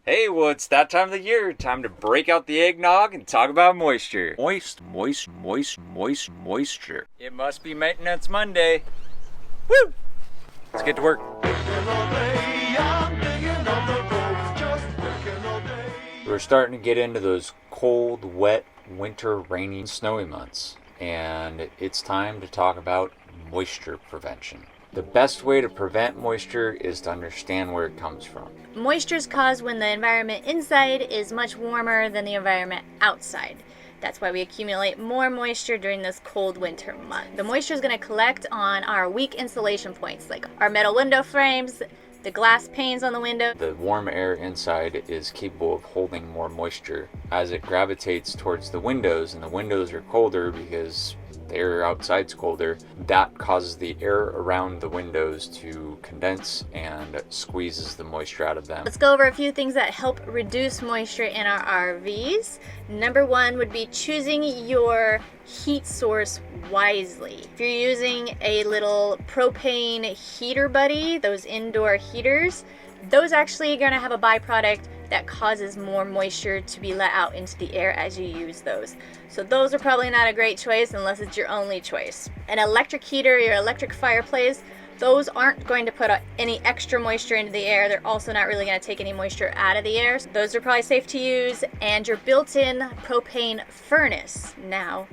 Hey, well, it's that time of the year. Time to break out the eggnog and talk about moisture. Moisture. It must be Maintenance Monday. Woo! Let's get to work. We're starting to get into those cold, wet, winter, rainy, snowy months. And it's time to talk about moisture prevention. The best way to prevent moisture is to understand where it comes from. Moisture is caused when the environment inside is much warmer than the environment outside. That's why we accumulate more moisture during this cold winter month. The moisture is going to collect on our weak insulation points, like our metal window frames, the glass panes on the window. The warm air inside is capable of holding more moisture as it gravitates towards the windows, and the windows are colder because the air outside's colder. That causes the air around the windows to condense and squeezes the moisture out of them. Let's go over a few things that help reduce moisture in our RVs. Number one would be choosing your heat source wisely. If you're using a little propane heater buddy, those indoor heaters, those actually are going to have a byproduct that causes more moisture to be let out into the air as you use those. So those are probably not a great choice unless it's your only choice. An electric heater, your electric fireplace, those aren't going to put any extra moisture into the air. They're also not really going to take any moisture out of the air. So those are probably safe to use. And your built-in propane furnace. Now,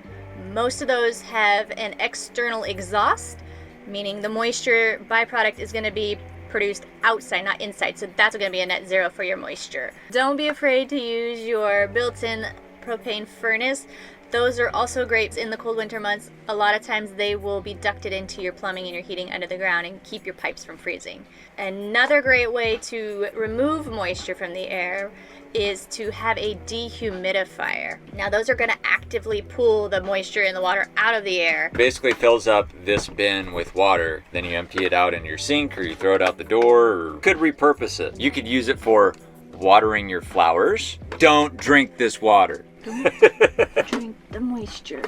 most of those have an external exhaust, meaning the moisture byproduct is going to be produced outside, not inside. So that's going to be a net zero for your moisture. Don't be afraid to use your built-in propane furnace. Those are also great in the cold winter months. A lot of times they will be ducted into your plumbing and your heating under the ground and keep your pipes from freezing. Another great way to remove moisture from the air is to have a dehumidifier. Now those are going to actively pull the moisture in the water out of the air. Basically fills up this bin with water, then you empty it out in your sink or you throw it out the door, or could repurpose it. You could use it for watering your flowers. Don't drink this water. Drink the moisture.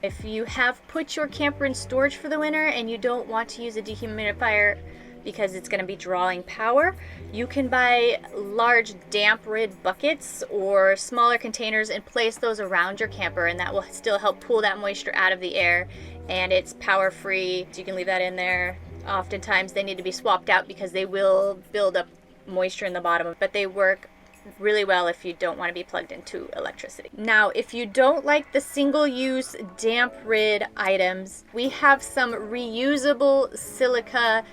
If you have put your camper in storage for the winter and you don't want to use a dehumidifier because it's going to be drawing power, you can buy large damp rid buckets or smaller containers and place those around your camper, and that will still help pull that moisture out of the air, and it's power free, so you can leave that in there. Oftentimes they need to be swapped out because they will build up moisture in the bottom, but they work really well if you don't want to be plugged into electricity. Now, if you don't like the single-use damp rid items, we have some reusable silica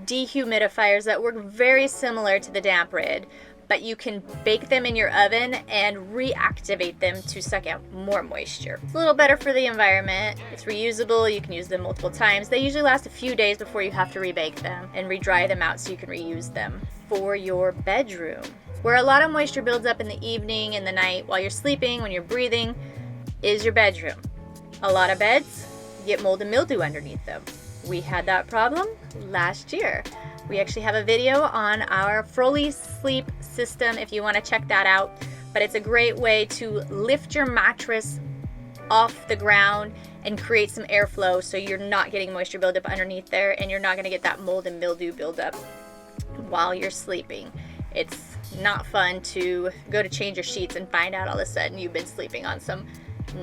dehumidifiers that work very similar to the damp rid, but you can bake them in your oven and reactivate them to suck out more moisture. It's a little better for the environment. It's reusable. You can use them multiple times. They usually last a few days before you have to rebake them and re-dry them out so you can reuse them. For your bedroom, where a lot of moisture builds up in the evening and the night while you're sleeping, when you're breathing, is your bedroom. A lot of beds get mold and mildew underneath them. We had that problem last year. We actually have a video on our Froley sleep system if you want to check that out. But it's a great way to lift your mattress off the ground and create some airflow so you're not getting moisture buildup underneath there, and you're not going to get that mold and mildew buildup while you're sleeping. It's not fun to go to change your sheets and find out all of a sudden you've been sleeping on some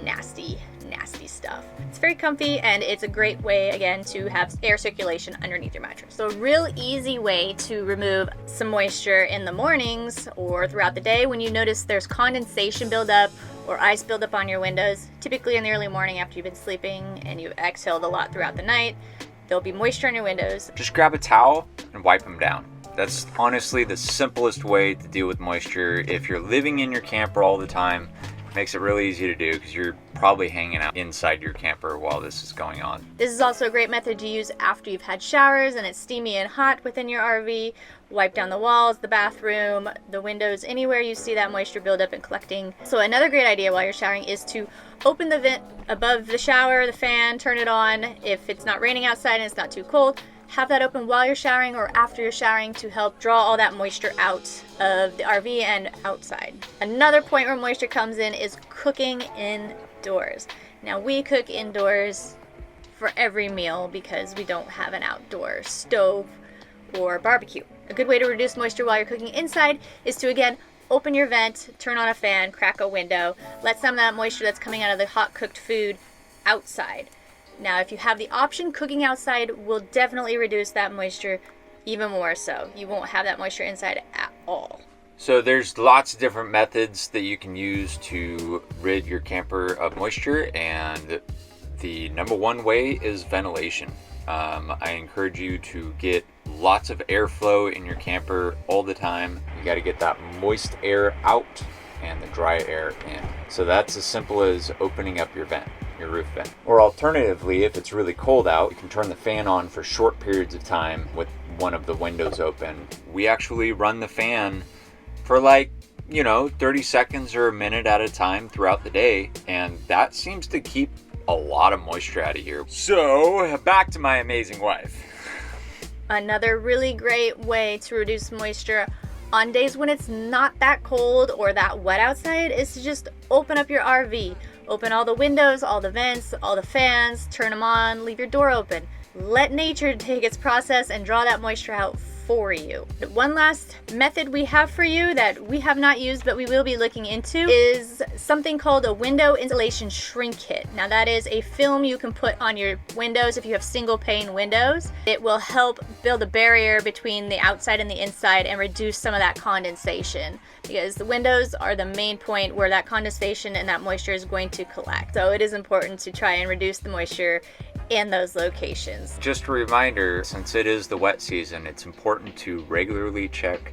nasty stuff. It's very comfy, and it's a great way, again, to have air circulation underneath your mattress. So a real easy way to remove some moisture in the mornings or throughout the day when you notice there's condensation buildup or ice buildup on your windows, typically in the early morning after you've been sleeping and you've exhaled a lot throughout the night, there'll be moisture on your windows. Just grab a towel and wipe them down. That's honestly the simplest way to deal with moisture. If you're living in your camper all the time, it makes it really easy to do because you're probably hanging out inside your camper while this is going on. This is also a great method to use after you've had showers and it's steamy and hot within your RV. Wipe down the walls, the bathroom, the windows, anywhere you see that moisture buildup and collecting. So another great idea while you're showering is to open the vent above the shower, the fan, turn it on. If it's not raining outside and it's not too cold, have that open while you're showering or after you're showering to help draw all that moisture out of the RV and outside. Another point where moisture comes in is cooking indoors. Now, we cook indoors for every meal because we don't have an outdoor stove or barbecue. A good way to reduce moisture while you're cooking inside is to, again, open your vent, turn on a fan, crack a window, let some of that moisture that's coming out of the hot cooked food outside. Now, if you have the option, cooking outside will definitely reduce that moisture even more so. You won't have that moisture inside at all. So there's lots of different methods that you can use to rid your camper of moisture, and the number one way is ventilation. I encourage you to get lots of airflow in your camper all the time. You got to get that moist air out and the dry air in. So that's as simple as opening up your vent, your roof vent. Or alternatively, if it's really cold out, you can turn the fan on for short periods of time with one of the windows open. We actually run the fan for 30 seconds or a minute at a time throughout the day, and that seems to keep a lot of moisture out of here. So back to my amazing wife. Another really great way to reduce moisture on days when it's not that cold or that wet outside is to just open up your RV. Open all the windows, all the vents, all the fans, turn them on, leave your door open. Let nature take its process and draw that moisture out for you. One last method we have for you that we have not used but we will be looking into is something called a window insulation shrink kit. Now that is a film you can put on your windows if you have single pane windows. It will help build a barrier between the outside and the inside and reduce some of that condensation, because the windows are the main point where that condensation and that moisture is going to collect. So it is important to try and reduce the moisture in those locations. Just a reminder, since it is the wet season, it's important to regularly check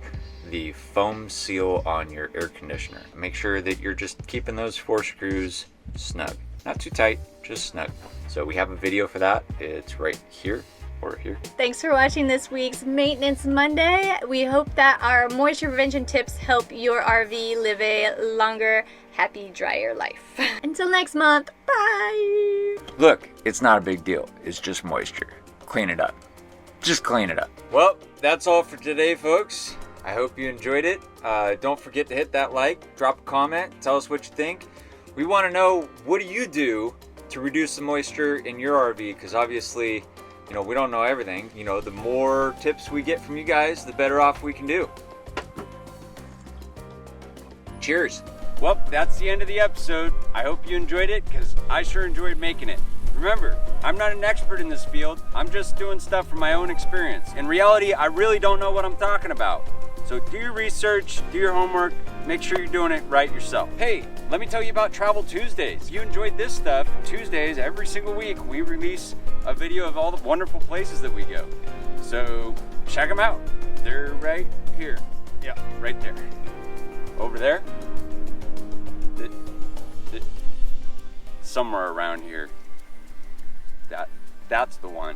the foam seal on your air conditioner. Make sure that you're just keeping those 4 screws snug. Not too tight, just snug. So we have a video for that. It's right here or here. Thanks for watching this week's Maintenance Monday. We hope that our moisture prevention tips help your RV live a longer, happy, drier life. Until next month, bye! Look, it's not a big deal. It's just moisture. Clean it up. Just clean it up. Well, that's all for today, folks. I hope you enjoyed it. Don't forget to hit that like, drop a comment, tell us what you think. We want to know, what do you do to reduce the moisture in your RV? Because obviously, we don't know everything. The more tips we get from you guys, the better off we can do. Cheers. Well, that's the end of the episode. I hope you enjoyed it, because I sure enjoyed making it. Remember, I'm not an expert in this field. I'm just doing stuff from my own experience. In reality, I really don't know what I'm talking about. So do your research, do your homework, make sure you're doing it right yourself. Hey, let me tell you about Travel Tuesdays. If you enjoyed this stuff, Tuesdays, every single week, we release a video of all the wonderful places that we go. So check them out. They're right here. Yeah, right there. Over there. Somewhere around here. That's the one.